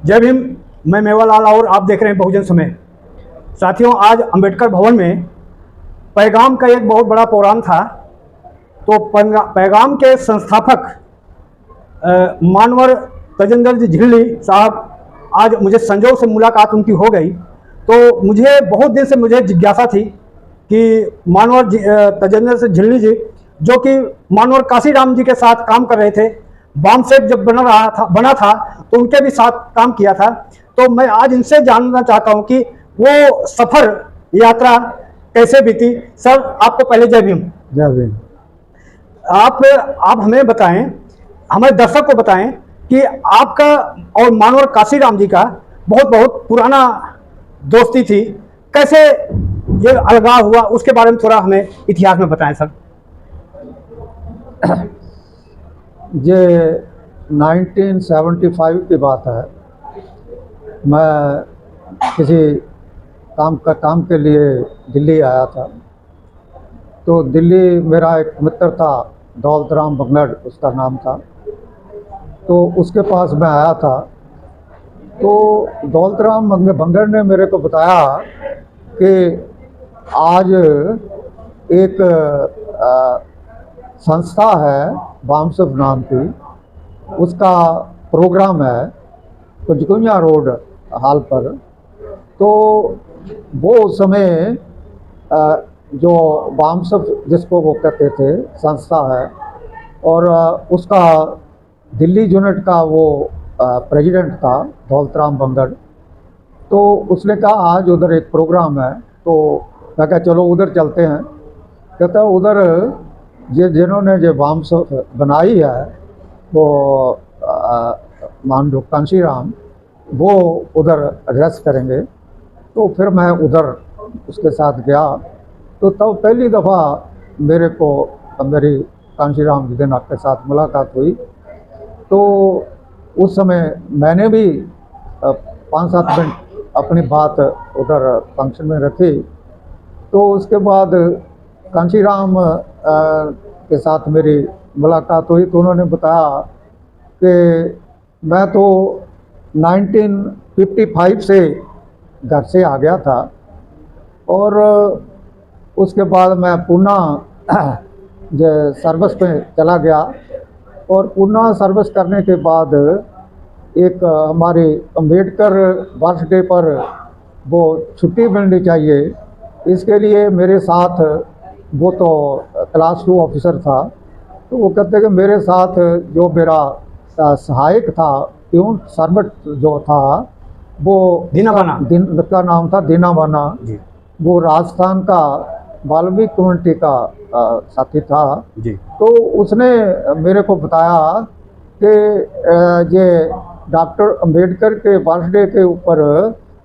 जय भीम। मैं मेवालाल और आप देख रहे हैं बहुजन समय। साथियों, आज अंबेडकर भवन में पैगाम का एक बहुत बड़ा प्रोग्राम था। तो पैगाम के संस्थापक मानवर तजेंद्र जी झिल्ली साहब, आज मुझे संजोग से मुलाकात उनकी हो गई। तो मुझे बहुत दिन से मुझे जिज्ञासा थी कि मानवर तजेंद्र से झिल्ली जी, जो कि मानवर काशीराम जी के साथ काम कर रहे थे, बॉम्ब सेट जब बना था तो उनके भी साथ काम किया था। तो मैं आज इनसे जानना चाहता हूं कि वो सफर यात्रा कैसे बीती। सर, आपको पहले जय भीम। जय भीम। आप हमें बताएं, हमारे दर्शक को बताएं कि आपका और मानवर काशीराम जी का बहुत बहुत पुराना दोस्ती थी। कैसे ये अलगाव हुआ, उसके बारे में थोड़ा हमें इतिहास में बताएं सर। ये 1975 की बात है। मैं किसी काम के लिए दिल्ली आया था। तो दिल्ली मेरा एक मित्र था, दौलत राम बंगड़ उसका नाम था। तो उसके पास मैं आया था। तो दौलत राम बंगड़ ने मेरे को बताया कि आज एक संस्था है वामसफ नाम की, उसका प्रोग्राम है कुंजकुंजा रोड हाल पर। तो वो उस समय जो वामसफ जिसको वो कहते थे संस्था है, और उसका दिल्ली यूनिट का वो प्रेसिडेंट था दौलत राम बंगड़। तो उसने कहा आज उधर एक प्रोग्राम है। तो मैं कहा चलो उधर चलते हैं। कहता उधर जिन्होंने जो वामसफ बनाई है वो मान लो कांशीराम, वो उधर रेस्ट करेंगे। तो फिर मैं उधर उसके साथ गया। तो तब पहली दफ़ा मेरे को मेरी कांशीराम विजयनाथ के साथ मुलाकात हुई। तो उस समय मैंने भी 5-7 मिनट अपनी बात उधर फंक्शन में रखी। तो उसके बाद कांशीराम के साथ मेरी मुलाकात हुई। तो उन्होंने बताया कि मैं तो 1955 से घर से आ गया था, और उसके बाद मैं पुनः सर्विस पे चला गया। और पुनः सर्विस करने के बाद एक हमारे अंबेडकर बर्थडे पर वो छुट्टी मिलनी चाहिए, इसके लिए मेरे साथ, वो तो क्लास 2 ऑफिसर था, तो वो कहते कि मेरे साथ जो मेरा सहायक था, प्यून सर्वेंट जो था, वो का नाम था दीनाबाना। वो राजस्थान का वाल्मीकि कम्युनिटी का साथी था जी। तो उसने मेरे को बताया कि ये डॉक्टर अंबेडकर के बर्थडे के ऊपर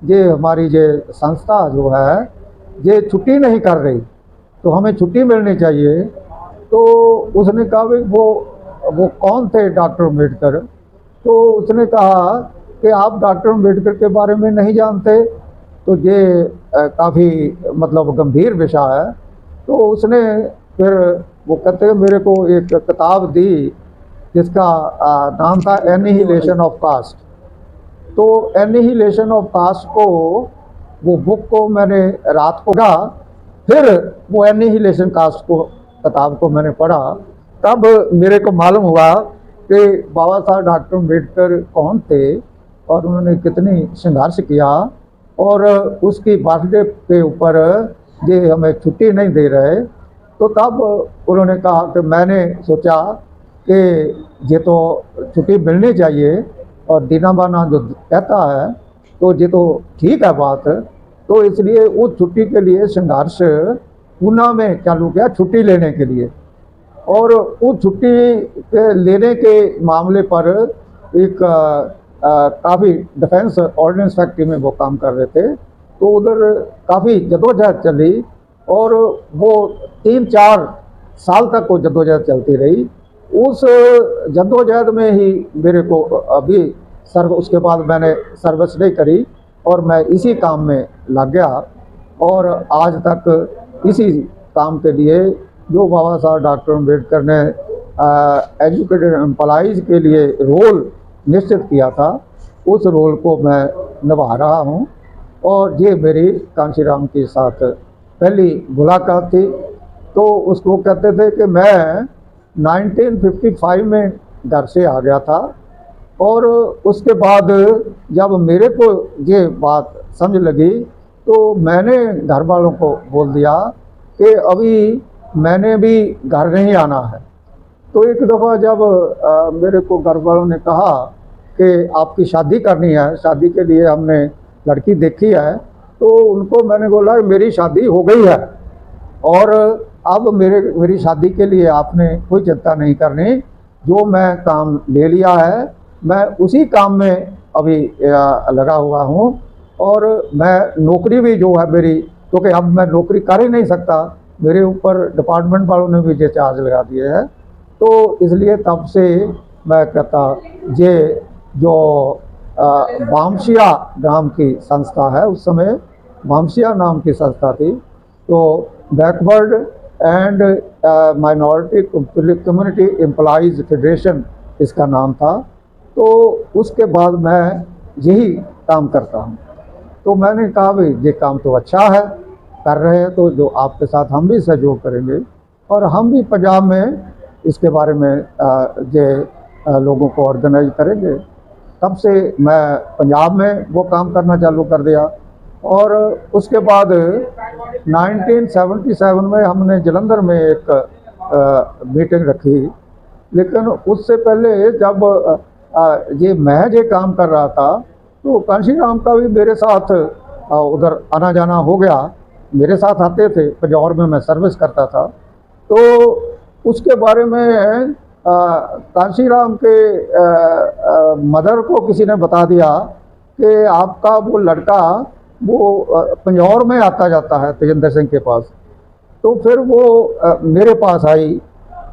ये हमारी ये संस्था जो है ये छुट्टी नहीं कर रही, तो हमें छुट्टी मिलनी चाहिए। तो उसने कहा भाई वो कौन थे डॉक्टर अंबेडकर? तो उसने कहा कि आप डॉक्टर अंबेडकर के बारे में नहीं जानते, तो ये काफ़ी मतलब गंभीर विषय है। तो उसने फिर वो कहते मेरे को एक किताब दी जिसका नाम था एनिहिलेशन ऑफ कास्ट। तो एनिहिलेशन ऑफ कास्ट को, वो बुक को मैंने रात को पढ़ा। फिर वो एनिहिलेशन कास्ट को किताब को मैंने पढ़ा, तब मेरे को मालूम हुआ कि बाबा साहब डॉक्टर अम्बेडकर कौन थे और उन्होंने कितनी संघर्ष किया। और उसकी बर्थडे के ऊपर ये हमें छुट्टी नहीं दे रहे। तो तब उन्होंने कहा कि मैंने सोचा कि ये तो छुट्टी मिलनी चाहिए, और दीनाबाना जो कहता है तो ये तो ठीक है बात। तो इसलिए उस छुट्टी के लिए संघर्ष पूना में चालू किया, छुट्टी लेने के लिए। और उस छुट्टी के लेने के मामले पर एक काफ़ी डिफेंस ऑर्डिनेंस फैक्ट्री में वो काम कर रहे थे। तो उधर काफ़ी जदोजहद चली, और वो 3-4 साल तक वो जदोजहद चलती रही। उस जदोजहद में ही मेरे को अभी उसके बाद मैंने सर्विस नहीं करी, और मैं इसी काम में लग गया। और आज तक इसी काम के लिए जो बाबा साहब डॉक्टर अम्बेडकर ने एजुकेटेड एम्प्लॉइज़ के लिए रोल निश्चित किया था, उस रोल को मैं निभा रहा हूँ। और ये मेरी कांशीराम के साथ पहली मुलाकात थी। तो उसको कहते थे कि मैं 1955 में घर से आ गया था, और उसके बाद जब मेरे को ये बात समझ लगी तो मैंने घर वालों को बोल दिया कि अभी मैंने भी घर नहीं आना है। तो एक दफ़ा जब मेरे को घर वालों ने कहा कि आपकी शादी करनी है, शादी के लिए हमने लड़की देखी है, तो उनको मैंने बोला मेरी शादी हो गई है और अब मेरी शादी के लिए आपने कोई चिंता नहीं करनी। जो मैं काम ले लिया है मैं उसी काम में अभी लगा हुआ हूँ। और मैं नौकरी भी जो है मेरी, क्योंकि अब मैं नौकरी कर ही नहीं सकता, मेरे ऊपर डिपार्टमेंट वालों ने भी ये चार्ज लगा दिए हैं। तो इसलिए तब से मैं कहता ये जो वामशिया नाम की संस्था है, उस समय वामशिया नाम की संस्था थी, तो backward and minority community employees federation इसका नाम था। तो उसके बाद मैं यही काम करता हूँ। तो मैंने कहा भाई ये काम तो अच्छा है, कर रहे हैं, तो जो आपके साथ हम भी सहयोग करेंगे और हम भी पंजाब में इसके बारे में लोगों को ऑर्गेनाइज करेंगे। तब से मैं पंजाब में वो काम करना चालू कर दिया। और उसके बाद 1977 में हमने जलंधर में एक मीटिंग रखी। लेकिन उससे पहले जब ये महज ये काम कर रहा था तो कांशीराम का भी मेरे साथ उधर आना जाना हो गया। मेरे साथ आते थे, पजौर में मैं सर्विस करता था। तो उसके बारे में कांशीराम के मदर को किसी ने बता दिया कि आपका वो लड़का वो पंजौर में आता जाता है तेजेंद्र सिंह के पास। तो फिर वो मेरे पास आई,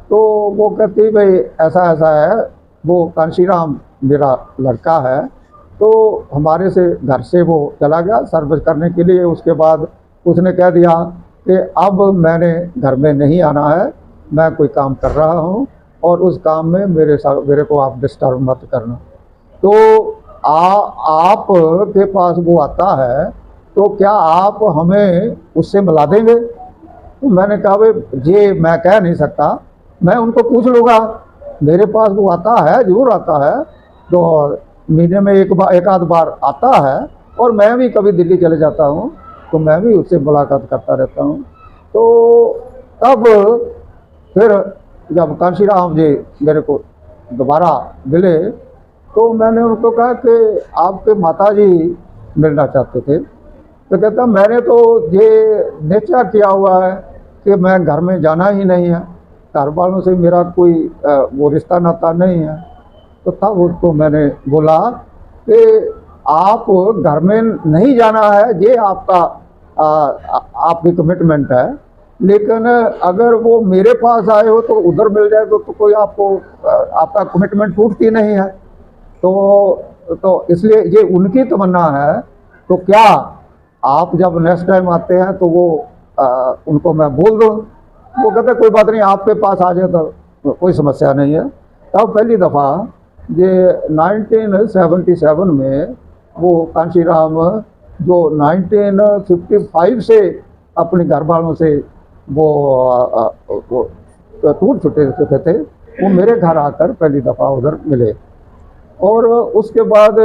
तो वो कहती भाई ऐसा ऐसा है, वो कांशीराम मेरा लड़का है। तो हमारे से घर से वो चला गया सर्विस करने के लिए। उसके बाद उसने कह दिया कि अब मैंने घर में नहीं आना है, मैं कोई काम कर रहा हूँ और उस काम में मेरे को आप डिस्टर्ब मत करना। तो आप के पास वो आता है तो क्या आप हमें उससे मिला देंगे? तो मैंने कहा भाई ये मैं कह नहीं सकता, मैं उनको पूछ लूँगा। मेरे पास वो आता है, ज़रूर आता है, तो महीने में एक आध बार आता है। और मैं भी कभी दिल्ली चले जाता हूँ तो मैं भी उससे मुलाकात करता रहता हूँ। तो तब फिर जब कांशीराम जी मेरे को दोबारा मिले तो मैंने उनको कहा कि आपके माता जी मिलना चाहते थे। तो कहता मैंने तो ये निश्चय किया हुआ है कि मैं घर में जाना ही नहीं है, घर वालों से मेरा कोई वो रिश्ता नाता नहीं है। तो तब उसको मैंने बोला कि आप घर में नहीं जाना है, ये आपका आपकी कमिटमेंट है, लेकिन अगर वो मेरे पास आए हो तो उधर मिल जाए तो कोई आपको आपका कमिटमेंट टूटती नहीं है। तो इसलिए ये उनकी तमन्ना है। तो क्या आप जब नेक्स्ट टाइम आते हैं तो वो उनको मैं बोल दूँ? वो कहते कोई बात नहीं, आपके पास आ जाए तो कोई समस्या नहीं है। तब पहली दफ़ा ये 1977 में वो कांशीराम जो 1955 से अपने घर वालों से वो टूट चुके थे, वो मेरे घर आकर पहली दफ़ा उधर मिले। और उसके बाद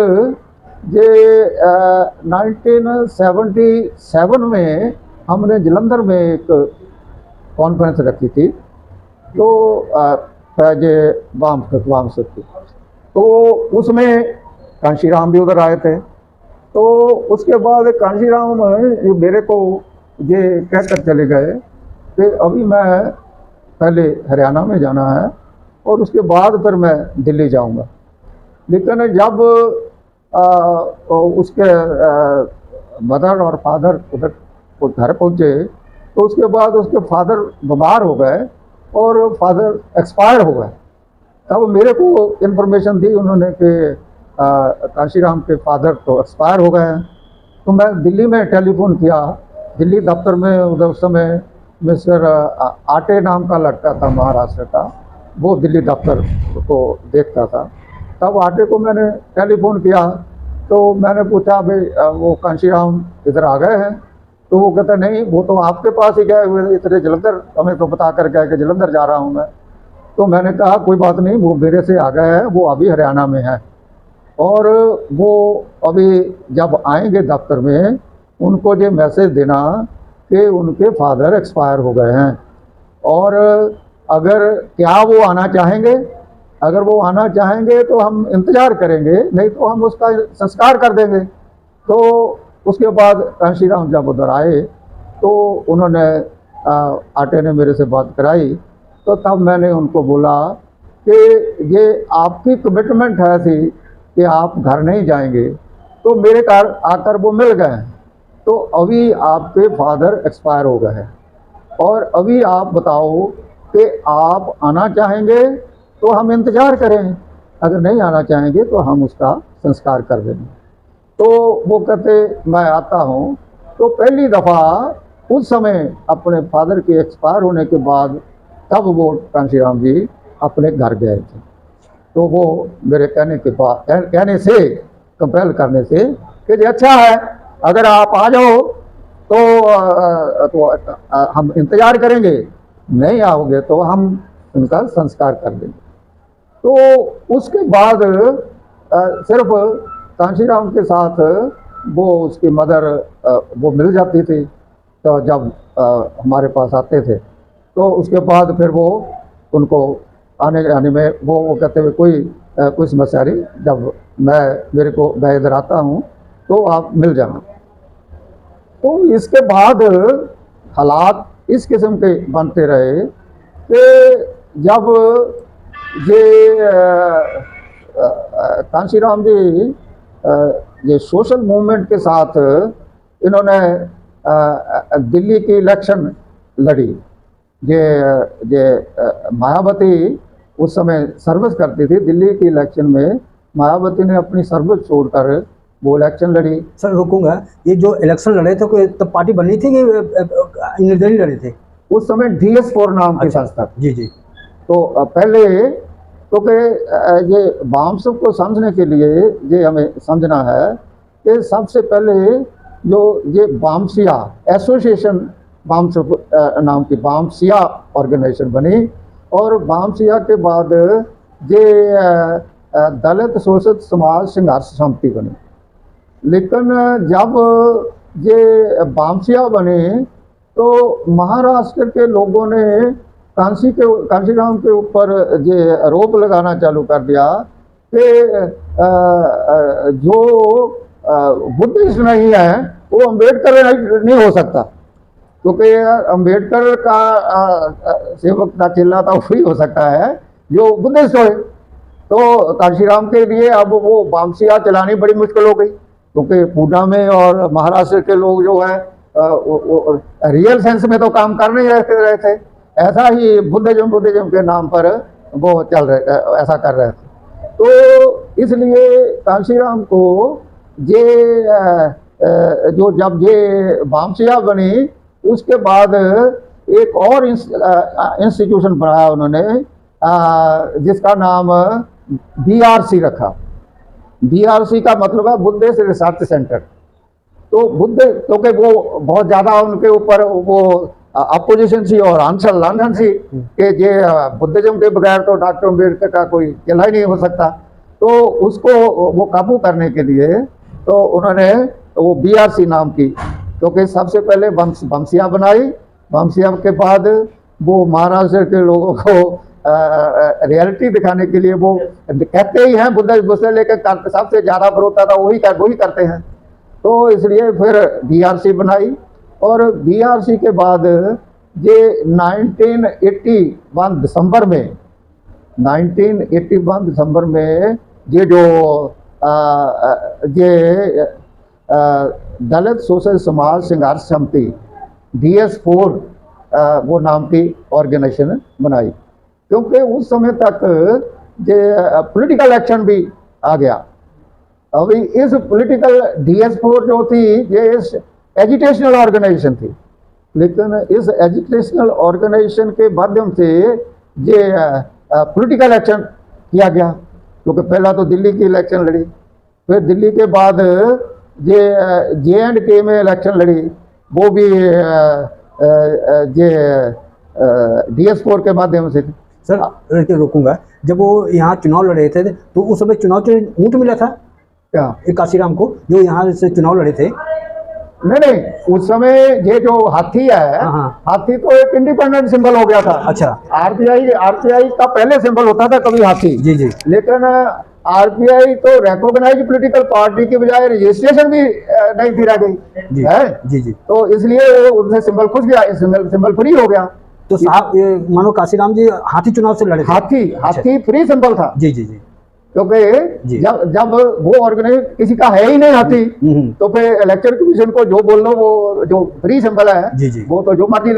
ये 1977 में हमने जलंधर में एक कॉन्फ्रेंस रखी थी, तो ये वाम से थी। तो उसमें कांशीराम भी उधर आए थे। तो उसके बाद कांशीराम मेरे को ये कहकर चले गए कि अभी मैं पहले हरियाणा में जाना है और उसके बाद फिर मैं दिल्ली जाऊंगा। लेकिन जब उसके मदर और फादर उधर घर पहुँचे तो उसके बाद उसके फादर बीमार हो गए और फादर एक्सपायर हो गए। तब मेरे को इन्फॉर्मेशन दी उन्होंने कि कांशीराम के फादर तो एक्सपायर हो गए हैं। तो मैं दिल्ली में टेलीफोन किया, दिल्ली दफ्तर में उधर उस समय मिस्टर आटे नाम का लड़का था महाराष्ट्र का, वो दिल्ली दफ्तर को देखता था। तब आटे को मैंने टेलीफोन किया तो मैंने पूछा भाई वो कांशीराम इधर आ गए हैं? तो वो कहता नहीं, वो तो आपके पास ही गए हुए, इतने जलंधर हमें तो बता कर गए कि जलंधर जा रहा हूँ मैं। तो मैंने कहा कोई बात नहीं, वो मेरे से आ गए हैं, वो अभी हरियाणा में है, और वो अभी जब आएंगे दफ्तर में उनको ये मैसेज देना कि उनके फादर एक्सपायर हो गए हैं, और अगर क्या वो आना चाहेंगे, अगर वो आना चाहेंगे तो हम इंतज़ार करेंगे, नहीं तो हम उसका संस्कार कर देंगे। तो उसके बाद कांशीराम जब उधर आए तो उन्होंने आटे ने मेरे से बात कराई, तो तब मैंने उनको बोला कि ये आपकी कमिटमेंट है थी कि आप घर नहीं जाएंगे, तो मेरे घर आकर वो मिल गए हैं। तो अभी आपके फादर एक्सपायर हो गए हैं, और अभी आप बताओ कि आप आना चाहेंगे तो हम इंतज़ार करें, अगर नहीं आना चाहेंगे तो हम उसका संस्कार कर देंगे। तो वो कहते मैं आता हूँ। तो पहली दफ़ा उस समय अपने फादर के एक्सपायर होने के बाद तब वो कांशीराम जी अपने घर गए थे। तो वो मेरे कहने से, कंपेल करने से कि जी अच्छा है, अगर आप आ जाओ तो हम इंतज़ार करेंगे, नहीं आओगे तो हम उनका संस्कार कर देंगे। तो उसके बाद सिर्फ कांशीराम के साथ वो उसकी मदर वो मिल जाती थी, तो जब हमारे पास आते थे, तो उसके बाद फिर वो उनको आने जाने में वो कहते हुए कोई समस्या नहीं, जब मैं इधर आता हूँ तो आप मिल जाना। तो इसके बाद हालात इस किस्म के बनते रहे कि जब ये कांशीराम जी ये सोशल मूवमेंट के साथ इन्होंने दिल्ली की इलेक्शन लड़ी। ये मायावती उस समय सर्विस करती थी दिल्ली की इलेक्शन में, मायावती ने अपनी सर्विस छोड़कर वो इलेक्शन लड़ी। सर रुकूंगा, ये जो इलेक्शन लड़े थे कोई तब पार्टी बनी थी कि निर्दलीय लड़े थे? उस समय DS4 नाम की संस्था थी। जी जी। तो पहले तो कि ये वामसव को समझने के लिए ये हमें समझना है कि सबसे पहले जो ये वामसिया एसोसिएशन, वामसव नाम की वामसिया ऑर्गेनाइजेशन बनी, और वामसिया के बाद ये दलित शोषित समाज संघर्ष समिति बनी। लेकिन जब ये वामसिया बने तो महाराष्ट्र के लोगों ने कांशीराम के ऊपर ये आरोप लगाना चालू कर दिया कि जो बुद्धिस्ट नहीं है वो अम्बेडकर नहीं हो सकता, क्योंकि अम्बेडकर का सेवक का चेला था वही हो सकता है जो बुद्धिस्ट हो। तो कांशीराम के लिए अब वो वामसिया चलानी बड़ी मुश्किल हो गई, क्योंकि पूना में और महाराष्ट्र के लोग जो है रियल सेंस में तो काम कर नहीं रहे थे, ऐसा ही बुद्धिज्म के नाम पर वो चल रहे, ऐसा कर रहे थे। तो इसलिए कांशीराम को ये जो जब ये वामसिया बनी उसके बाद एक और इंस्टीट्यूशन बनाया उन्होंने, जिसका नाम BRC रखा। BRC का मतलब है बुद्धिस्ट रिसर्च सेंटर। तो क्योंकि वो बहुत ज़्यादा उनके ऊपर वो अपोजिशन थी और आंदोलन थी कि ये बुद्धिज्म के बगैर तो डॉक्टर अम्बेडकर का कोई चला ही नहीं हो सकता। तो उसको वो काबू करने के लिए तो उन्होंने वो BRC नाम की, क्योंकि सबसे पहले वामसिया बनाई, वामसिया के बाद वो महाराष्ट्र के लोगों को रियलिटी दिखाने के लिए वो कहते ही हैं बुद्धिस्ट, लेकिन सबसे ज़्यादा विरोध था वही करते हैं। तो इसलिए फिर BRC बनाई, और BRC के बाद ये 1981 दिसंबर में ये जो ये दलित शोषित समाज संघर्ष समिति DS4 वो नाम की ऑर्गेनाइजेशन बनाई, क्योंकि उस समय तक ये पॉलिटिकल एक्शन भी आ गया। अभी इस पॉलिटिकल DS4 जो थी ये इस एजुकेशनल ऑर्गेनाइजेशन थी, लेकिन इस एजुकेशनल ऑर्गेनाइजेशन के माध्यम से ये पॉलिटिकल एक्शन किया गया, क्योंकि पहला तो दिल्ली की इलेक्शन लड़ी, फिर दिल्ली के बाद ये JNK में इलेक्शन लड़ी, वो भी ये DS4 के माध्यम से थी। सर लड़के रोकूंगा, जब वो यहाँ चुनाव लड़े थे तो उस समय चुनाव चिन्ह ऊँट मिला था क्या? एक काशीराम को, जो यहाँ से चुनाव लड़े थे? नहीं, उस समय ये जो हाथी है, हाँ, हाँ। हाथी तो एक इंडिपेंडेंट सिंबल हो गया था। अच्छा। आरपीआई का पहले सिंबल होता था कभी हाथी। जी जी लेकिन आरपीआई तो रिकॉग्नाइज पॉलिटिकल पार्टी की बजाय रजिस्ट्रेशन भी नहीं थी रह जी गई है। जी जी। तो इसलिए वो उनसे सिंबल खुश गया, सिंबल फ्री हो गया। तो साहब ये मानो काशीराम जी हाथी चुनाव से लड़े थे? हाथी फ्री सिंबल था। जी जी जी। क्योंकि जब वो ऑर्गेनाइज किसी का है ही नहीं हाथी, तो फिर इलेक्शन कमीशन को जो बोल लो, वो जो फ्री सिंबल है जी जी। वो तो जो मर्जी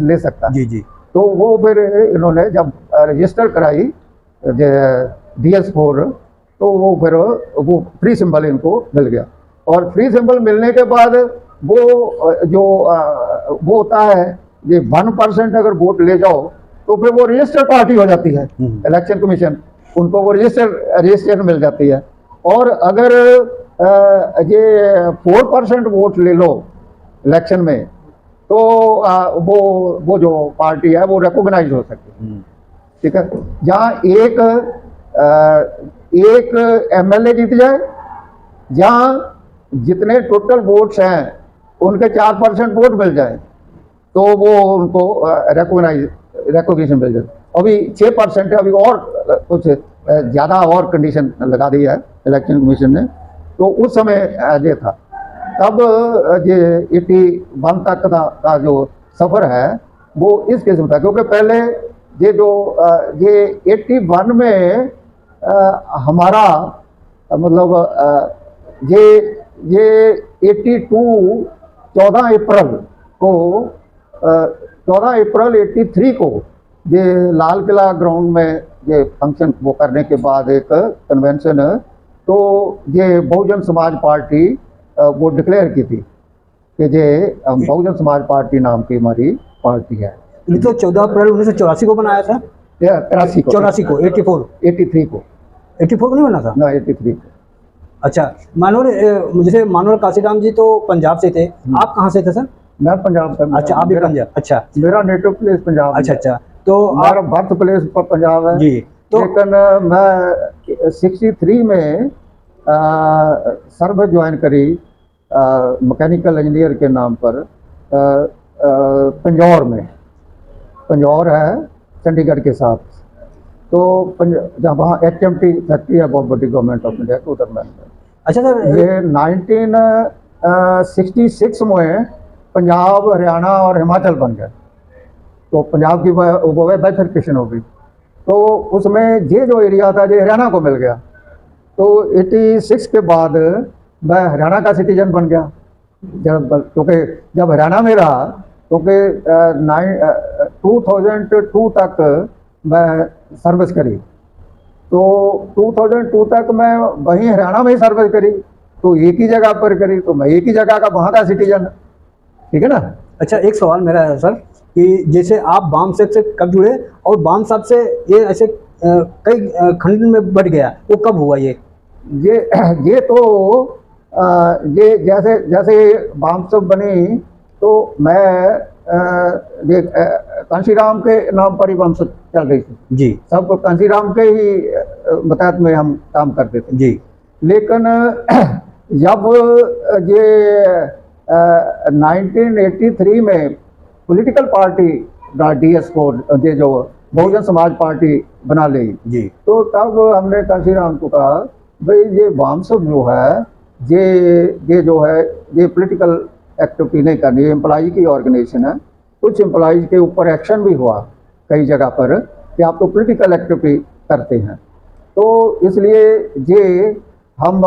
ले सकता है। जी जी। तो वो फिर इन्होंने जब रजिस्टर कराई DS4, तो वो फिर वो फ्री सिंबल इनको मिल गया। और फ्री सिंबल मिलने के बाद वो जो वो होता है, ये 1% अगर वोट ले जाओ तो फिर वो रजिस्टर्ड पार्टी हो जाती है। इलेक्शन कमीशन उनको वो रजिस्ट्रेशन मिल जाती है। और अगर ये 4% वोट ले लो इलेक्शन में, तो वो जो पार्टी है वो रिकॉग्नाइज हो सकती है। ठीक है, जहाँ एक MLA जीत जाए, जहाँ जितने टोटल वोट्स हैं उनके 4% वोट मिल जाए, तो वो उनको रिकॉग्निशन मिल जाए। अभी 6% है, अभी और कुछ ज़्यादा और कंडीशन लगा दी है इलेक्शन कमीशन ने। तो उस समय ये था, तब ये 81 तक का जो सफ़र है वो इस किस्म था। क्योंकि पहले ये जो ये 81 में हमारा मतलब ये 82 14 अप्रैल को 14 अप्रैल 83 को ये लाल किला ग्राउंड में ये फंक्शन वो करने के बाद एक कन्वेंशन, तो ये बहुजन समाज पार्टी वो डिक्लेयर की थी कि ये बहुजन समाज पार्टी नाम की हमारी पार्टी है। ये तो 14 अप्रैल 1984 को बनाया था? 83 को, 83 को 84 को नहीं बना था ना, 83 को। अच्छा, जैसे मानोर काशीराम जी तो पंजाब से थे, आप कहाँ से थे सर? मैं पंजाब से। अच्छा, आप भी पंजाब? अच्छा, मेरा नेटिव प्लेस पंजाब। अच्छा अच्छा। तो हमारा बर्थ प्लेस पर पंजाब है जी। तो लेकिन मैं 63 में सर्विस ज्वाइन करी मैकेनिकल इंजीनियर के नाम पर पंजौर में। पंजौर है चंडीगढ़ के साथ। तो जहाँ वहाँ HMT फैक्ट्री है बहुत बड़ी गवर्नमेंट ऑफ इंडिया की, उधर में। अच्छा सर, ये 1966 में पंजाब, हरियाणा और हिमाचल बन गए। तो पंजाब की वो बाइफर्केशन हो गई। तो उसमें ये जो एरिया था ये हरियाणा को मिल गया। तो 86 के बाद मैं हरियाणा का सिटीजन बन गया। क्योंकि जब हरियाणा में रहा, क्योंकि 2002 तक मैं सर्विस करी, तो 2002 तक मैं वहीं हरियाणा में ही सर्विस करी, तो एक ही जगह पर करी, तो मैं एक ही जगह का वहाँ का सिटीजन। ठीक है ना। अच्छा, एक सवाल मेरा है सर कि जैसे आप बाम सेक्ट से कब जुड़े और बाम साहब से ये ऐसे कई खंड में बढ़ गया, वो कब हुआ? ये तो ये जैसे जैसे बाम सब बनी, तो मैं ये कांशीराम के नाम पर ही बाम सब चल रही थी जी। सब कांशीराम के ही बतायत में हम काम करते थे जी। लेकिन जब ये 1983 में पॉलिटिकल पार्टी DS4 ये जो बहुजन समाज पार्टी बना ली जी, तो तब हमने कांशीराम को कहा भाई ये वामसब जो है ये जो है ये पॉलिटिकल एक्टिविटी नहीं करनी, ये एम्प्लॉई की ऑर्गेनाइजेशन है। कुछ एम्प्लॉइज के ऊपर एक्शन भी हुआ कई जगह पर कि आप तो पॉलिटिकल एक्टिविटी करते हैं। तो इसलिए ये हम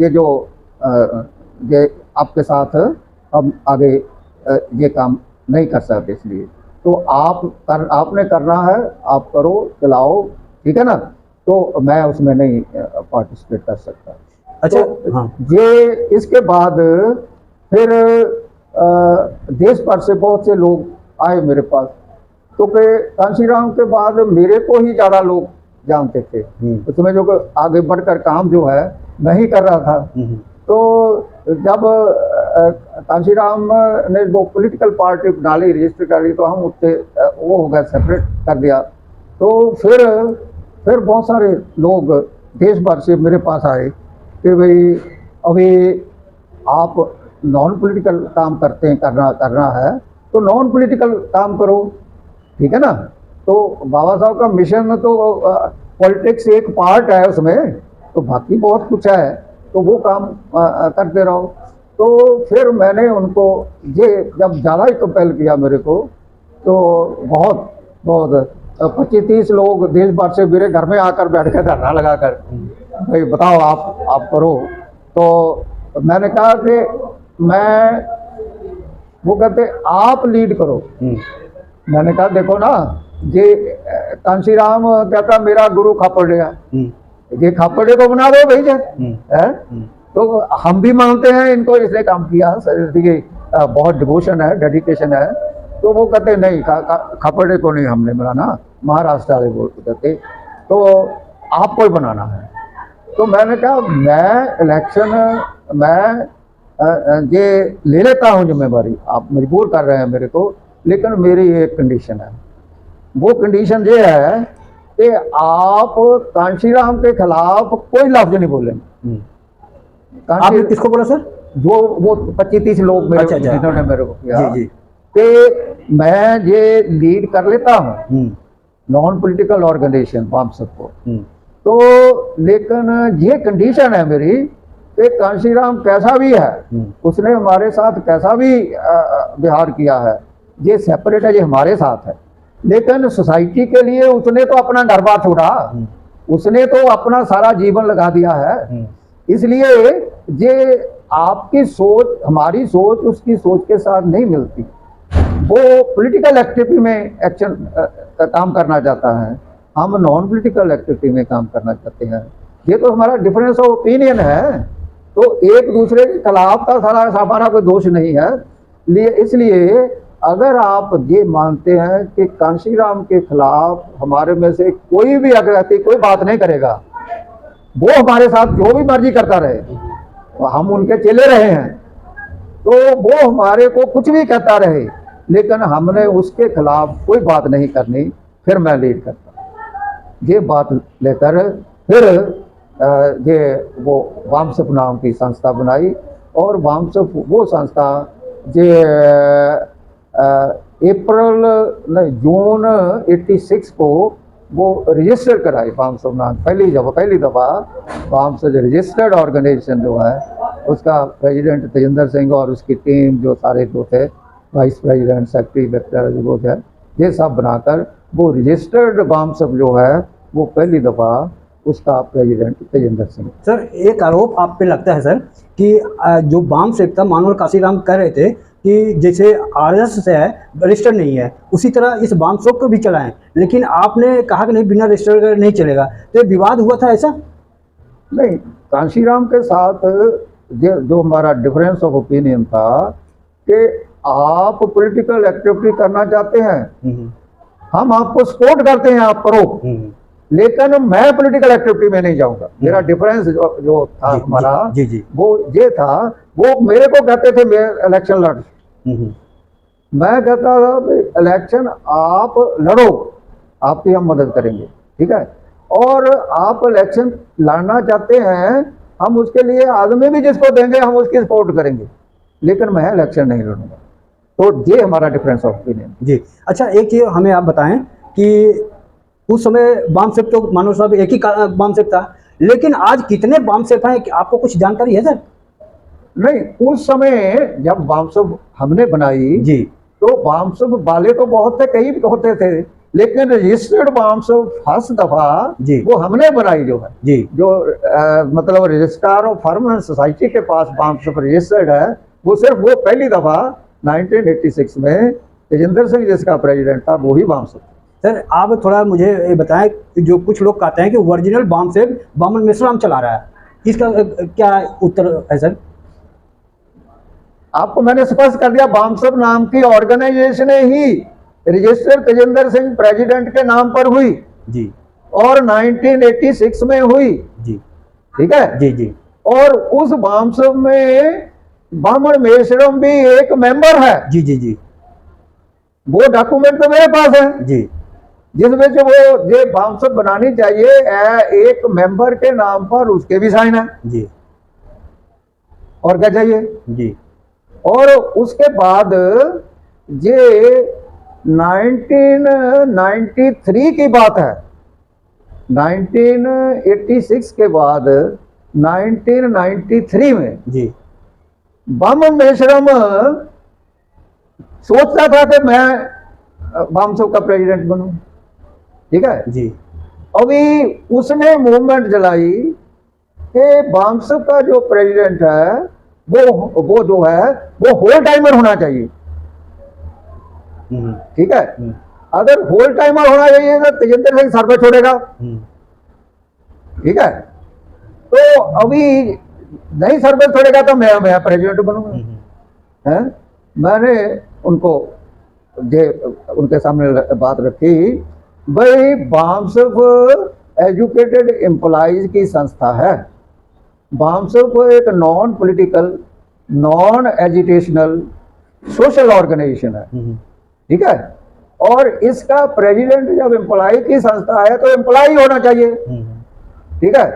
ये जो ये आपके साथ हम आगे ये काम नहीं कर सकते, इसलिए तो आपने करना है, आप करो, चलाओ, ठीक है ना। तो मैं उसमें नहीं पार्टिसिपेट कर सकता। अच्छा, तो हाँ। ये इसके बाद फिर देश भर से बहुत से लोग आए मेरे पास, क्योंकि कांशीराम के बाद मेरे को ही ज़्यादा लोग जानते थे। उसमें जो आगे बढ़कर काम जो है मैं ही कर रहा था। तो जब कांशीराम ने वो पॉलिटिकल पार्टी डाली, रजिस्टर कर ली, तो हम उससे वो हो गया, सेपरेट कर दिया। तो फिर बहुत सारे लोग देश भर से मेरे पास आए कि भाई अभी आप नॉन पॉलिटिकल काम करते हैं, करना है तो नॉन पॉलिटिकल काम करो, ठीक है ना। तो बाबा साहब का मिशन तो पॉलिटिक्स एक पार्ट है उसमें, तो बाकी बहुत कुछ है, तो वो काम करते रहो। तो फिर मैंने उनको ये जब ज़्यादा ही कंपेल किया मेरे को, तो बहुत बहुत 25-30 लोग देश भर से मेरे घर में आकर बैठ के धरना लगा कर, भाई बताओ आप करो। तो मैंने कहा कि मैं, वो कहते आप लीड करो। मैंने कहा देखो ना, ये कांशीराम कहता मेरा गुरु खापड़े है, ये खापड़े को बना दो भाई है। तो हम भी मानते हैं इनको, इसने काम किया, बहुत डिवोशन है, डेडिकेशन है। तो वो कहते नहीं, खापड़े को नहीं हमने बनाना, महाराष्ट्र वाले बोल कहते, तो आपको ही बनाना है। तो मैंने कहा मैं इलेक्शन मैं ये ले लेता हूँ जिम्मेवारी, आप मजबूर कर रहे हैं मेरे को, लेकिन मेरी एक कंडीशन है। वो कंडीशन ये है कि आप कांशीराम के खिलाफ कोई लफ्ज नहीं बोलेंगे। आपने किसको बोला सर? जो वो 25-30 लोग मेरे, अच्छा, जिन्होंने मेरे को किया जी। कि मैं ये लीड कर लेता हूँ नॉन पॉलिटिकल ऑर्गेनाइजेशन वामसप को, तो लेकिन ये कंडीशन है मेरी कि कांशीराम कैसा भी है, उसने हमारे साथ कैसा भी व्यवहार किया है, ये सेपरेट है, ये हमारे साथ है, लेकिन सोसाइटी के लिए उसने तो अपना घर बार छोड़ा, उसने तो अपना सारा जीवन लगा दिया है। इसलिए ये आपकी सोच हमारी सोच उसकी सोच के साथ नहीं मिलती। वो पॉलिटिकल एक्टिविटी में एक्शन काम करना चाहता है, हम नॉन पॉलिटिकल एक्टिविटी में काम करना चाहते हैं। ये तो हमारा डिफरेंस ऑफ ओपिनियन है, तो एक दूसरे के खिलाफ का सारा हमारा कोई दोष नहीं है। इसलिए अगर आप ये मानते हैं कि कांशीराम के खिलाफ हमारे में से कोई भी व्यक्ति कोई बात नहीं करेगा, वो हमारे साथ जो भी मर्जी करता रहे, हम उनके चेले रहे हैं, तो वो हमारे को कुछ भी कहता रहे, लेकिन हमने उसके खिलाफ कोई बात नहीं करनी। फिर मैं लीड करता, ये बात लेकर फिर ये वो वामसप नाम की संस्था बनाई, और वामसप वो संस्था ये जून 86 को वो रजिस्टर कराई वामसप नाम, पहली दफ़ा वामसप रजिस्टर्ड ऑर्गेनाइजेशन जो है, उसका प्रेसिडेंट तेजिंदर सिंह और उसकी टीम जो सारे जो थे, वाइस प्रेसिडेंट, सेक्रेटरी, डायरेक्टर जो है, ये सब बनाकर वो रजिस्टर्ड वामसप जो है वो पहली दफ़ा उसका प्रेसिडेंट तेजिंदर सिंह। सर एक आरोप आप पे लगता है सर कि जो वामसप था मानवर कांशीराम कह रहे थे कि जैसे आरएसएस है रजिस्टर नहीं है, उसी तरह इस वामसप को भी चलाएं, लेकिन आपने कहा कि नहीं बिना रजिस्टर नहीं चलेगा, तो ये विवाद हुआ था ऐसा? नहीं, कांशीराम के साथ जो हमारा डिफरेंस ऑफ ओपिनियन था कि आप पॉलिटिकल एक्टिविटी करना चाहते हैं, हम आपको सपोर्ट करते हैं, आप करो, लेकिन मैं पॉलिटिकल एक्टिविटी में नहीं जाऊंगा। मेरा डिफरेंस जो था हमारा वो ये था, वो मेरे को कहते थे मैं इलेक्शन लड़, मैं कहता था इलेक्शन आप लड़ो, आपकी हम मदद करेंगे, ठीक है, और आप इलेक्शन लड़ना चाहते हैं, हम उसके लिए आदमी भी जिसको देंगे हम उसकी सपोर्ट करेंगे, लेकिन मैं इलेक्शन नहीं लड़ूंगा। तो ये हमारा डिफरेंस ऑफ ओपिनियन जी। अच्छा एक चीज़ हमें आप बताएं कि उस समय वामसप तो मानो साहब एक ही वामसप था, लेकिन आज कितने वामसप हैं, आपको कुछ जानकारी है सर? नहीं, उस समय जब वामसप हमने बनाई जी, तो वामसप वाले तो बहुत थे, कई होते थे, लेकिन रजिस्टर्ड वामसप फर्स्ट दफा वो हमने बनाई जो है जी, जो मतलब registrar of firm and society के पास वामसप रजिस्टर्ड है, वो सिर्फ वो पहली दफा 1986 में तेजिंदर सिंह जिसका प्रेसिडेंट था वो ही वामसप। सर आप थोड़ा मुझे ये बताएं, जो कुछ लोग कहते हैं कि ओरिजिनल वामसप वामन मेश्राम चला रहा है, इसका क्या उत्तर है सर? आपको मैंने स्पष्ट कर दिया, वामसप नाम की ऑर्गेनाइजेशन ही रजिस्टर तेजिंदर सिंह प्रेसिडेंट के नाम पर हुई जी, और 1986 में हुई जी, ठीक है जी, जी, और उस बामसभ में बामन मेश्रम भी एक मेंबर है। जी जी जी वो डॉक्यूमेंट तो मेरे पास है जी जिसमें से वो जो बामसभ बनानी चाहिए एक मेंबर के नाम पर उसके भी साइन है। जी और क्या चाहिए? जी और उसके बाद ये 1993 की बात है। 1986 के बाद 1993 में जी बामन मेश्रम सोचता था कि मैं बामसभ का प्रेसिडेंट बनूं, ठीक है। जी अभी उसने मूवमेंट चलाई कि बामसभ का जो प्रेसिडेंट है वो जो है वो होल टाइमर होना चाहिए, ठीक है। अगर होल टाइमर होना चाहिए तो तेजेंद्र सिंह सर पे छोड़ेगा, ठीक है। तो अभी नहीं सर पे छोड़ेगा तो मैं प्रेसिडेंट बनूंगा, है। मैंने उनको उनके सामने बात रखी, भाई बामसभ एजुकेटेड एम्प्लॉइज की संस्था है। बामसभ एक non political, non educational, social organisation है, ठीक है। और इसका प्रेसिडेंट जब एम्प्लॉय की संस्था है तो एम्प्लॉय होना चाहिए, ठीक है।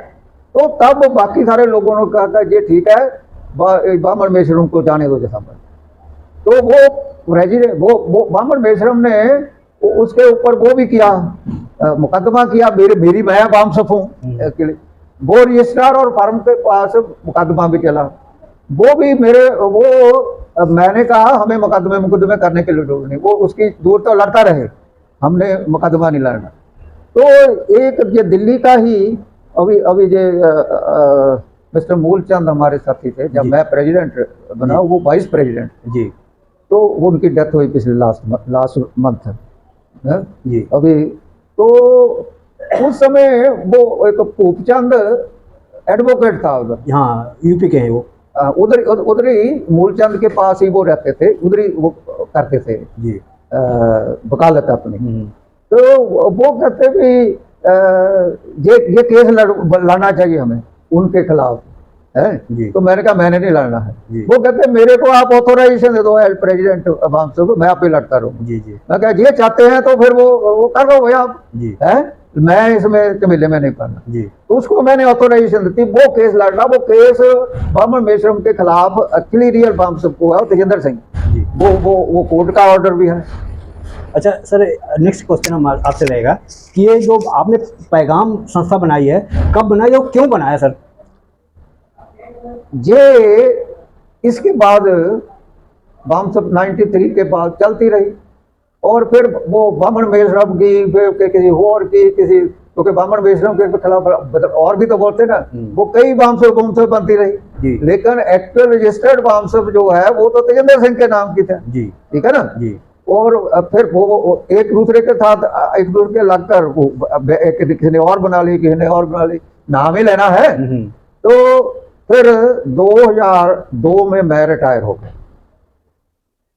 तो तब बाकी सारे लोगों ने कहा कि ये ठीक है, बामन मेश्रम को जाने दो जैसा। तो वो प्रेसिडेंट वो बामन मेश्रम ने उसके ऊपर वो भी किया, मुकदमा किया, मेरी मैं बामसभ हूँ, वो रजिस्ट्रार और फर्म के पास मुकदमा भी चला। वो भी मैंने कहा हमें मुकदमे करने के लिए लोग नहीं, वो उसकी दूर तो लड़ता रहे, हमने मुकदमा नहीं लड़ना। तो एक ये दिल्ली का ही अभी ये मिस्टर मूलचंद हमारे साथी थे जब मैं प्रेसिडेंट बना, वो वाइस प्रेसिडेंट जी। तो उनकी डेथ हुई पिछले लास्ट मंथ जी। अभी तो उस समय वो एक भूपचंद एडवोकेट था उधर, हाँ यूपी के हैं वो, उधर ही मूलचंद के पास ही वो रहते थे, उधर ही वो करते थे जी वकालत अपनी। तो वो कहते भी ये केस लड़ना चाहिए हमें उनके खिलाफ, है जी। तो मैंने कहा मैंने नहीं लड़ना है। वो कहते मेरे को आप ऑथोराइजेशन दे दो एज प्रेसिडेंट बामसभ, मैं आप ही लड़ता रहूँ जी जी। मैं कहा ये चाहते हैं तो फिर वो कर लो भैया आप जी, है, मैं इसमें चमेले में नहीं पड़ना जी। तो उसको मैंने ऑथोराइजेशन दी, वो केस लड़ना। वो केस बामन मेश्रम के खिलाफ एक्चुअली रियल बामसभ को है, तेजेंद्र सिंह जी। वो कोर्ट का ऑर्डर भी है। अच्छा सर, नेक्स्ट क्वेश्चन हम आपसे रहेगा कि ये जो आपने पैगाम संस्था बनाई है, कब बनाई और क्यों बनाया सर? ये इसके बाद बामसभ 93 के बाद चलती रही, और फिर वो बामन मेश्रम की, फिर किसी और की, किसी क्योंकि बामन मेश्रम के खिलाफ और भी तो बोलते ना, वो कई बामसभ बनती रही, लेकिन एक्चुअल रजिस्टर्ड बामसभ जो है वो तो तेजेंद्र सिंह के नाम की था जी, ठीक है ना जी। और फिर वो एक दूसरे के साथ एक दूसरे के लगकर किसी ने और बना ली, किसी ने और बना ली, नाम ही लेना है। तो फिर 2002 में मैं रिटायर हो गया।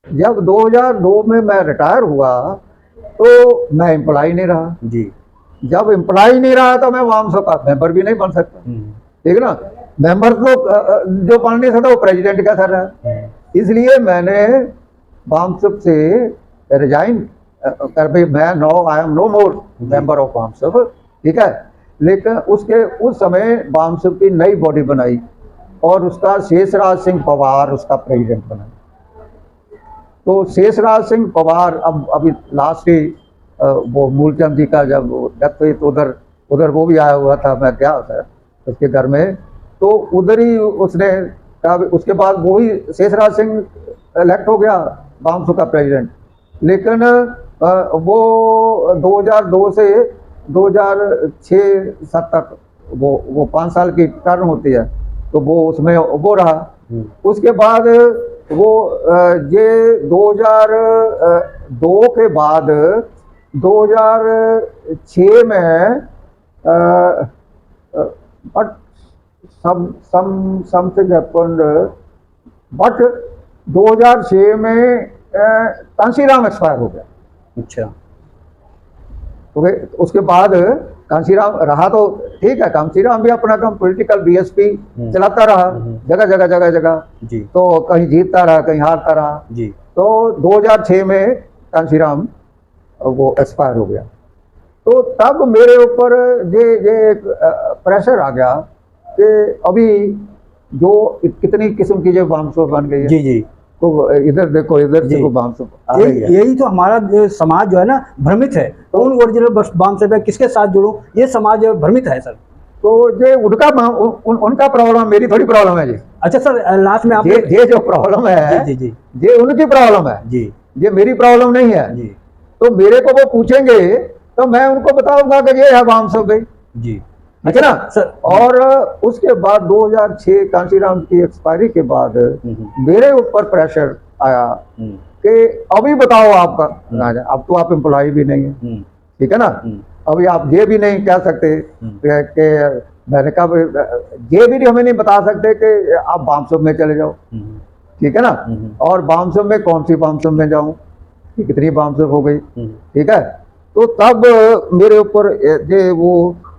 जब 2002 में मैं रिटायर हुआ तो मैं एम्प्लॉय नहीं रहा जी। जब एम्प्लॉय नहीं रहा तो मैं बामसभ का मेंबर भी नहीं बन सकता, ठीक है ना। मेंबर तो जो बन नहीं सकता वो प्रेसिडेंट का सर है। इसलिए मैंने बामसभ से रिजाइन कर भाई, मैं I am no more member of बामसभ, ठीक है। लेकिन उस समय बामसभ की नई बॉडी बनाई और उसका शेषराज सिंह पवार उसका प्रेसिडेंट बना। तो शेषराज सिंह पवार अभी लास्ट ही वो मूलचंद जी का जब डेथ हुई तो उधर वो भी आया हुआ था, मैं गया था उसके घर में। तो उधर ही उसने कहा, उसके बाद वो ही शेषराज सिंह इलेक्ट हो गया बामसभ का प्रेसिडेंट। लेकिन वो 2002 से 2006-07 तक वो 5 साल की टर्म होती है, तो वो उसमें वो रहा। उसके बाद वो ये 2002 के बाद 2006 में बट समथिंग हैपेंड, बट 2006 में कांशीराम एक्सपायर हो गया। अच्छा, तो उसके बाद कांशीराम रहा तो ठीक है, कांशीराम भी अपना काम पॉलिटिकल बीएसपी चलाता रहा, जगह जगह जगह जगह जी तो कहीं जीतता रहा कहीं हारता रहा। जी तो 2006 में कांशीराम वो एक्सपायर हो गया। तो तब मेरे ऊपर ये प्रेशर आ गया कि अभी जो कितनी किस्म की जो बामसो बन गई है, जी जी तो इधर देखो, इधर जी। से वो बामसो आ रही है। यही तो हमारा जो समाज जो है ना भ्रमित है, कौन ओरिजिनल बाम से किसके साथ जुड़ूं, ये समाज भ्रमित है सर। तो ये उनका प्रॉब्लम, मेरी थोड़ी प्रॉब्लम है जी। अच्छा सर, लास्ट में आप ये जो प्रॉब्लम है जी जी ये उनकी प्रॉब्लम है, जी ये मेरी प्रॉब्लम नहीं है। जी तो मेरे को वो पूछेंगे तो मैं उनको बताऊंगा कि ये है बामसो भाई, जी। ठीक है ना सर और उसके बाद 2006 कांशीराम की एक्सपायरी के बाद मेरे ऊपर प्रेशर आया कि अभी बताओ आपका, अब तो आप एम्प्लॉय भी नहीं है, ठीक है ना, अभी आप ये भी नहीं कह सकते कि मैंने कहा ये भी हमें नहीं बता सकते कि आप बामसो में चले जाओ, ठीक है ना, और बामसो में कौन सी बामसो में जाऊं, कितनी बामसो हो गई, ठीक है। तो तब मेरे ऊपर ये वो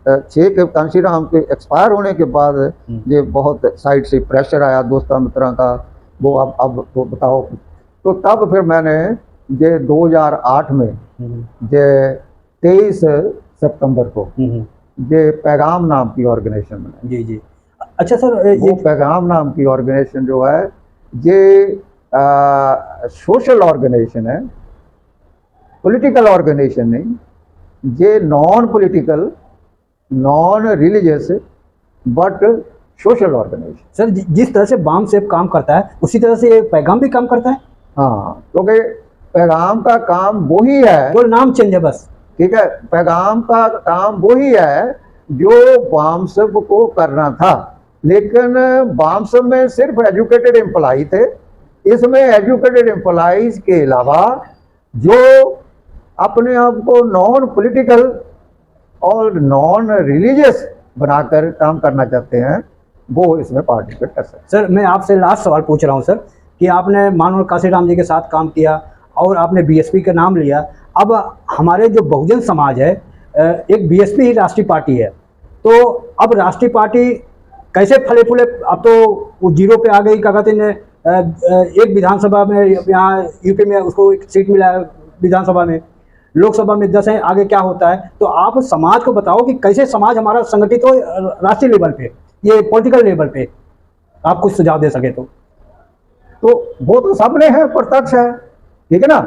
6 के कांशीराम के एक्सपायर होने के बाद ये बहुत साइड से प्रेशर आया दोस्तों मित्रों का, वो अब वो बताओ। तो तब फिर मैंने ये 2008 में ये 23 सितंबर को ये पैगाम नाम की ऑर्गेनाइजेशन बनाई। जी जी। अच्छा सर, वो पैगाम नाम की ऑर्गेनाइजेशन जो है ये सोशल ऑर्गेनाइजेशन है, पॉलिटिकल ऑर्गेनाइजेशन नहीं, ये non political, non religious but social organisation. Sir जिस तरह से बाम सेफ काम करता है उसी तरह से ये पैगाम भी काम करता है। हाँ, क्योंकि पैगाम का काम वही है, वो नाम चेंज है बस, ठीक है, पैगाम का काम वही है जो बामसब को करना था, लेकिन बामसब में सिर्फ एजुकेटेड एम्प्लॉय थे, इसमें एजुकेटेड एम्प्लॉयज के अलावा जो अपने आप को नॉन पॉलिटिकल और नॉन रिलीजियस बनाकर काम करना चाहते हैं वो इसमें पार्टिसिपेट कर सकते हैं। सर मैं आपसे लास्ट सवाल पूछ रहा हूँ सर कि आपने मानव काशीराम जी के साथ काम किया और आपने बीएसपी का नाम लिया, अब हमारे जो बहुजन समाज है एक बीएसपी ही राष्ट्रीय पार्टी है, तो अब राष्ट्रीय पार्टी कैसे फले फूले, अब तो वो जीरो पे आ गई, क्या कहते हैं, एक विधानसभा में यहाँ यूपी में उसको एक सीट मिला है विधानसभा में, लोकसभा में 10 है, आगे क्या होता है। तो आप समाज को बताओ कि कैसे समाज हमारा संगठित हो राष्ट्रीय लेवल पे, ये पॉलिटिकल लेवल पे, आप कुछ सुझाव दे सके तो वो तो सामने है, प्रत्यक्ष है, ठीक है ना,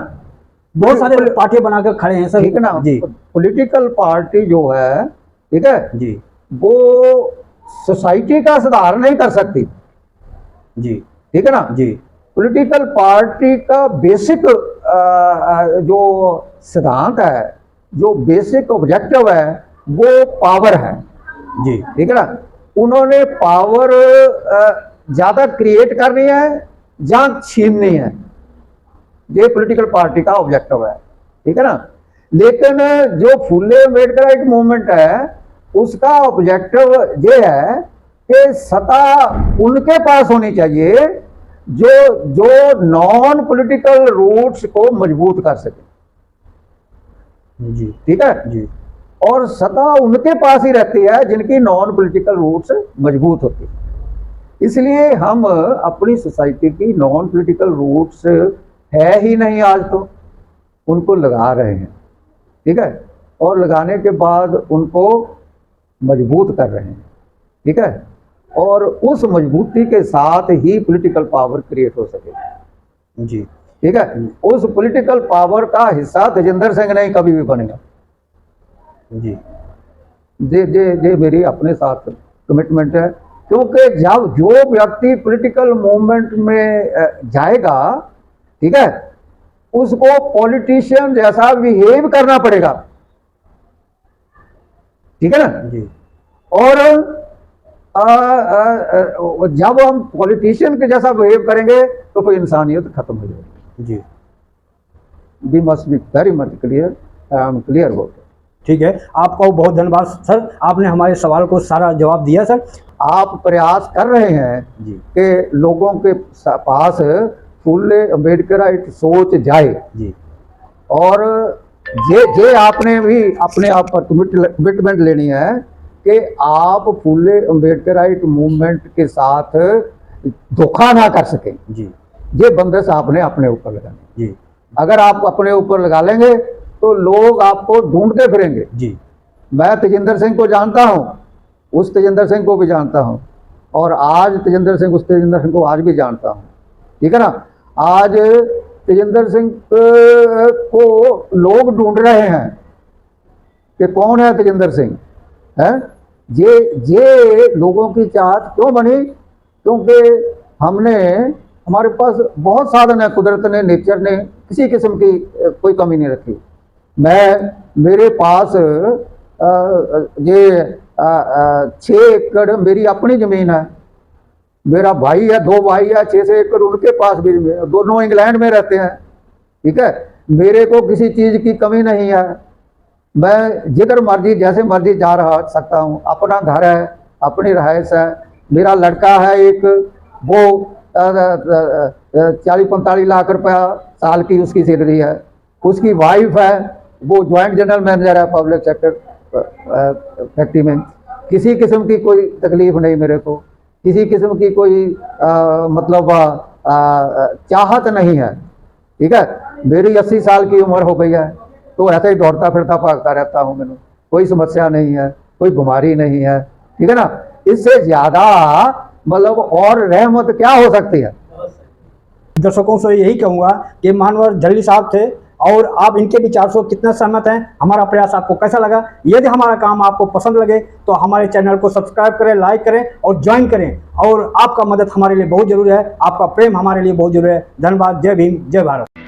बहुत सारे पार्टियां बनाकर खड़े हैं सर, ठीक है ना जी। पॉलिटिकल पार्टी जो है, ठीक है जी वो सोसाइटी का सुधार नहीं कर सकती, जी ठीक है ना जी। पॉलिटिकल पार्टी का बेसिक जो सिद्धांत है, जो बेसिक ऑब्जेक्टिव है वो पावर है, जी ठीक है ना। उन्होंने पावर ज्यादा क्रिएट करनी है या छीननी है, ये पॉलिटिकल पार्टी का ऑब्जेक्टिव है, ठीक है ना। लेकिन जो फुले अम्बेडकर मूवमेंट है उसका ऑब्जेक्टिव ये है कि सत्ता उनके पास होनी चाहिए जो नॉन पॉलिटिकल रूट्स को मजबूत कर सके, जी ठीक है जी। और सत्ता उनके पास ही रहती है जिनकी नॉन पॉलिटिकल रूट्स मजबूत होती है। इसलिए हम अपनी सोसाइटी की नॉन पॉलिटिकल रूट्स है ही नहीं आज, तो उनको लगा रहे हैं, ठीक है, और लगाने के बाद उनको मजबूत कर रहे हैं, ठीक है, और उस मजबूती के साथ ही पॉलिटिकल पावर क्रिएट हो सके, जी ठीक है। उस पॉलिटिकल पावर का हिस्सा तेजिंदर सिंह नहीं कभी भी बनेगा, जी ये मेरी अपने साथ कमिटमेंट है, क्योंकि जब जो व्यक्ति पॉलिटिकल मूवमेंट में जाएगा, ठीक है, उसको पॉलिटिशियन जैसा बिहेव करना पड़ेगा, ठीक है ना जी। और जब हम पॉलिटिशियन के जैसा बिहेव करेंगे तो फिर इंसानियत खत्म हो जाएगी। जी we must be very much clear, I am clear about it. ठीक है, आपका बहुत धन्यवाद सर, आपने हमारे सवाल को सारा जवाब दिया सर। आप प्रयास कर रहे हैं जी कि लोगों के पास फुले अम्बेडकराइट सोच जाए, जी और ये आपने भी अपने आप पर कमिटमेंट लेनी है कि आप फुले अम्बेडकराइट मूवमेंट के साथ धोखा ना कर सकें। जी ये बंदिश आपने अपने ऊपर लगानी। जी अगर आप अपने ऊपर लगा लेंगे तो लोग आपको ढूंढते फिरेंगे। जी मैं तेजिंदर सिंह को जानता हूँ, उस तेजिंदर सिंह को भी जानता हूँ, और आज तेजिंदर सिंह उस तेजिंदर सिंह को आज भी जानता हूँ, ठीक है ना। आज तेजिंदर सिंह को लोग ढूंढ रहे हैं कि कौन है तेजिंदर सिंह, है। ये लोगों की चाहत क्यों बनी? क्योंकि हमारे पास बहुत साधन है, कुदरत ने, नेचर ने किसी किस्म की कोई कमी नहीं रखी। मेरे पास ये 6 एकड़ मेरी अपनी ज़मीन है, मेरा भाई है, 2 भाई है, 6 एकड़ उनके पास भी, दोनों इंग्लैंड में रहते हैं, ठीक है। मेरे को किसी चीज़ की कमी नहीं है, मैं जिधर मर्जी जैसे मर्जी जा रहा सकता हूँ, अपना घर है, अपनी रहायश है। मेरा लड़का है एक, वो 40-45 लाख रुपया साल की उसकी सैलरी है, उसकी वाइफ है, वो ज्वाइंट जनरल मैनेजर है पब्लिक सेक्टर फैक्ट्री में। किसी किस्म की कोई तकलीफ नहीं मेरे को, किसी किस्म की कोई मतलब चाहत नहीं है, ठीक है। मेरी 80 साल की उम्र हो गई है, तो ऐसे ही दौड़ता फिरता भागता रहता हूँ, मैंने कोई समस्या नहीं है, कोई बीमारी नहीं है, ठीक है ना। इससे ज़्यादा मतलब और रहमत क्या हो सकती है? दर्शकों से यही कहूँगा कि महानवर झल्ली साहब थे और आप इनके विचार से कितना सहमत हैं। हमारा प्रयास आपको कैसा लगा? यदि हमारा काम आपको पसंद लगे तो हमारे चैनल को सब्सक्राइब करें, लाइक करें और ज्वाइन करें। और आपका मदद हमारे लिए बहुत जरूरी है, आपका प्रेम हमारे लिए बहुत जरूरी है। धन्यवाद। जय भीम, जय भारत।